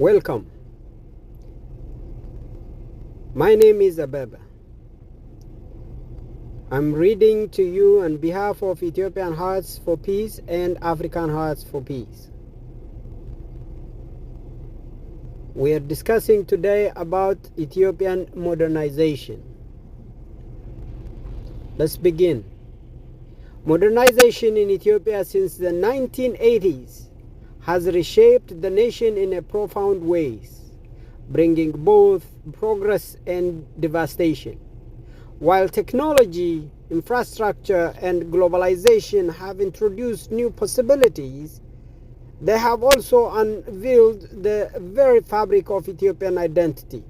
Welcome. My name is Abeba. I'm reading to you on behalf of Ethiopian Hearts for Peace and African Hearts for Peace. We are discussing today about Ethiopian modernization. Let's begin. Modernization in Ethiopia since the 1980s has reshaped the nation in a profound ways, bringing both progress and devastation. While technology, infrastructure, and globalization have introduced new possibilities, they have also unveiled the very fabric of Ethiopian identity,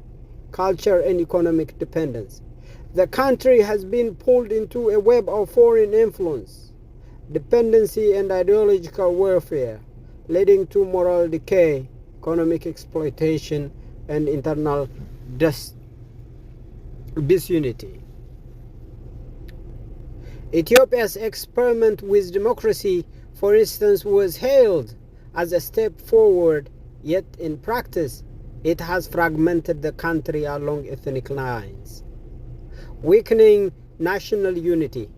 culture, and economic dependence. The country has been pulled into a web of foreign influence, dependency, and ideological warfare, leading to moral decay, economic exploitation, and internal disunity. Ethiopia's experiment with democracy, for instance, was hailed as a step forward, yet in practice it has fragmented the country along ethnic lines, weakening national unity.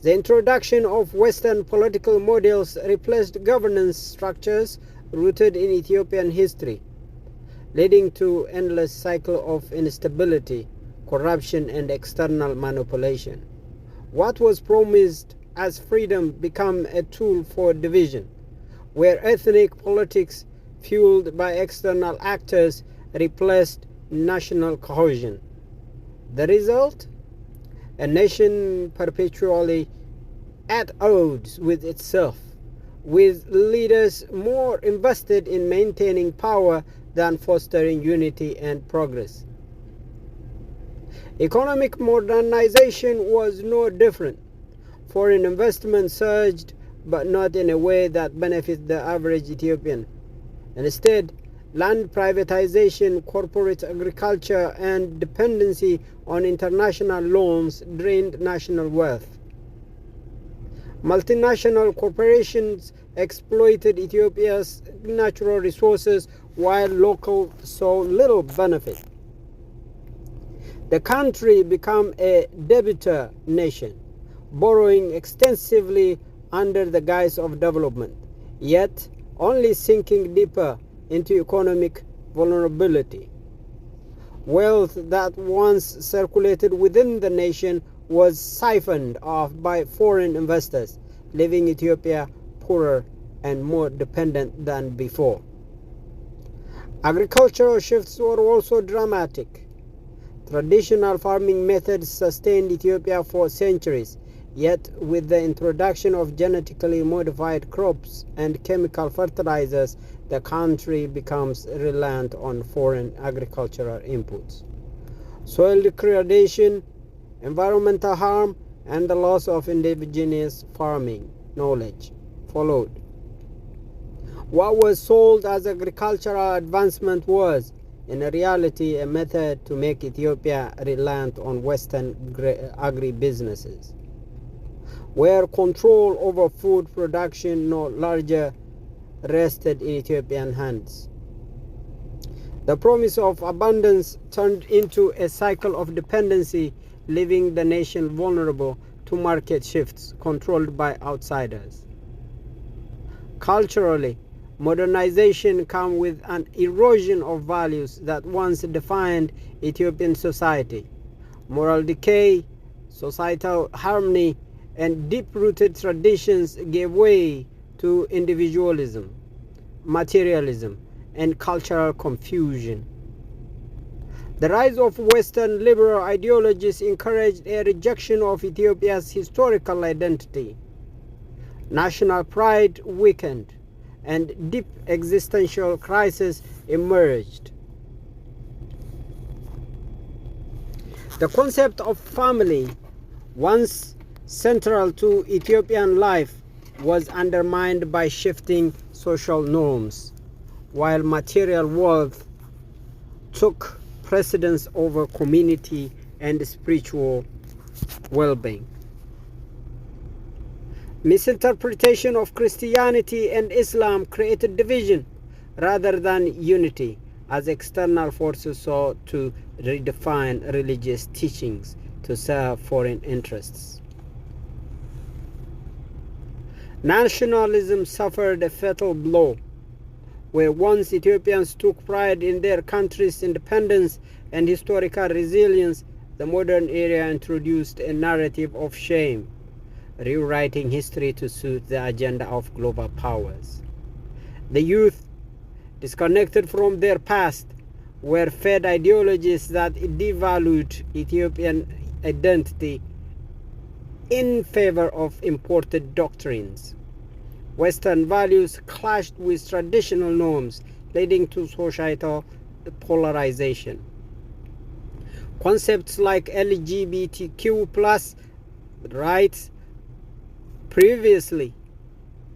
The introduction of Western political models replaced governance structures rooted in Ethiopian history, leading to an endless cycle of instability, corruption, and external manipulation. What was promised as freedom became a tool for division, where ethnic politics fueled by external actors replaced national cohesion. The result? A nation perpetually at odds with itself, with leaders more invested in maintaining power than fostering unity and progress. Economic modernization was no different. Foreign investment surged, but not in a way that benefits the average Ethiopian. Instead, land privatization, corporate agriculture, and dependency on international loans drained national wealth. Multinational corporations exploited Ethiopia's natural resources while locals saw little benefit. The country became a debitor nation, borrowing extensively under the guise of development, yet only sinking deeper into economic vulnerability. Wealth that once circulated within the nation was siphoned off by foreign investors, leaving Ethiopia poorer and more dependent than before. Agricultural shifts were also dramatic. Traditional farming methods sustained Ethiopia for centuries, yet with the introduction of genetically modified crops and chemical fertilizers, the country becomes reliant on foreign agricultural inputs. Soil degradation, environmental harm, and the loss of indigenous farming knowledge followed. What was sold as agricultural advancement was, in reality, a method to make Ethiopia reliant on Western agribusinesses, where control over food production no longer rested in Ethiopian hands. The promise of abundance turned into a cycle of dependency, leaving the nation vulnerable to market shifts controlled by outsiders. Culturally, modernization came with an erosion of values that once defined Ethiopian society. Moral decay, societal harmony, and deep-rooted traditions gave way to individualism, materialism, and cultural confusion. The rise of Western liberal ideologies encouraged a rejection of Ethiopia's historical identity. National pride weakened, and deep existential crisis emerged. The concept of family, once central to Ethiopian life, was undermined by shifting social norms, while material wealth took precedence over community and spiritual well-being. Misinterpretation of Christianity and Islam created division, rather than unity, as external forces sought to redefine religious teachings to serve foreign interests. Nationalism suffered a fatal blow. Where once Ethiopians took pride in their country's independence and historical resilience, the modern era introduced a narrative of shame, rewriting history to suit the agenda of global powers. The youth, disconnected from their past, were fed ideologies that devalued Ethiopian identity in favor of imported doctrines. Western values clashed with traditional norms, leading to societal polarization. Concepts like LGBTQ+ rights, previously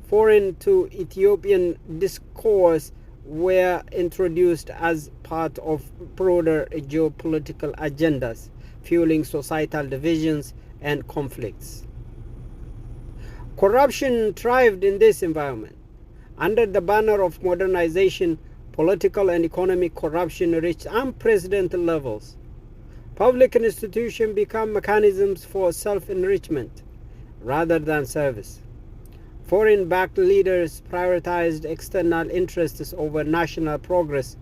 foreign to Ethiopian discourse, were introduced as part of broader geopolitical agendas, fueling societal divisions and conflicts. Corruption thrived in this environment. Under the banner of modernization, political and economic corruption reached unprecedented levels. Public institutions became mechanisms for self-enrichment rather than service. Foreign-backed leaders prioritized external interests over national progress,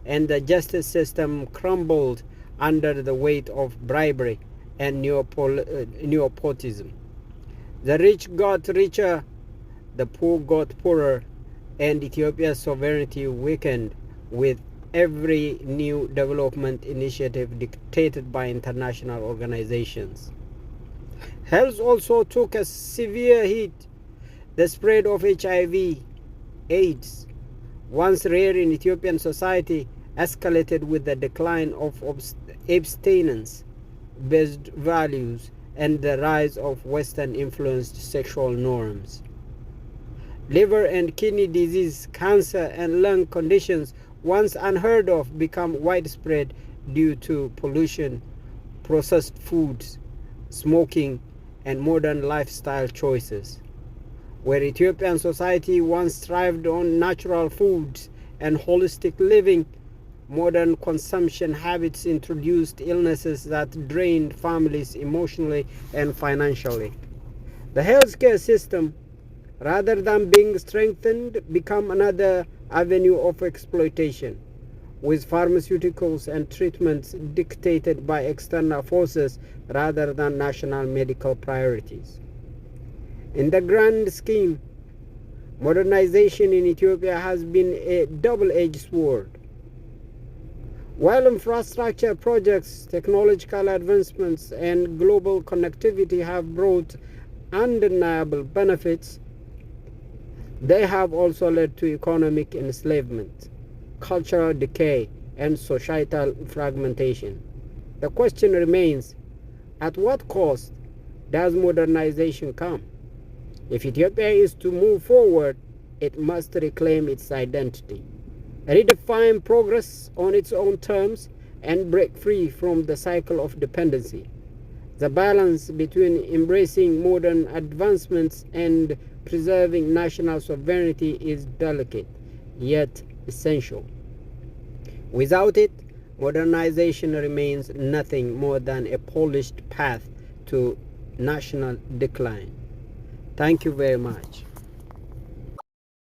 and the justice system crumbled under the weight of bribery and nepotism. The rich got richer, the poor got poorer, and Ethiopia's sovereignty weakened with every new development initiative dictated by international organizations. Health also took a severe hit. The spread of HIV, AIDS, once rare in Ethiopian society, escalated with the decline of abstinence-based values and the rise of Western-influenced sexual norms. Liver and kidney disease, cancer, and lung conditions, once unheard of, become widespread due to pollution, processed foods, smoking, and modern lifestyle choices. Where Ethiopian society once thrived on natural foods and holistic living, modern consumption habits introduced illnesses that drained families emotionally and financially. The healthcare system, rather than being strengthened, became another avenue of exploitation, with pharmaceuticals and treatments dictated by external forces rather than national medical priorities. In the grand scheme, modernization in Ethiopia has been a double-edged sword. While infrastructure projects, technological advancements, and global connectivity have brought undeniable benefits, they have also led to economic enslavement, cultural decay, and societal fragmentation. The question remains, at what cost does modernization come? If Ethiopia is to move forward, it must reclaim its identity, redefine progress on its own terms, and break free from the cycle of dependency. The balance between embracing modern advancements and preserving national sovereignty is delicate, yet essential. Without it, modernization remains nothing more than a polished path to national decline. Thank you very much.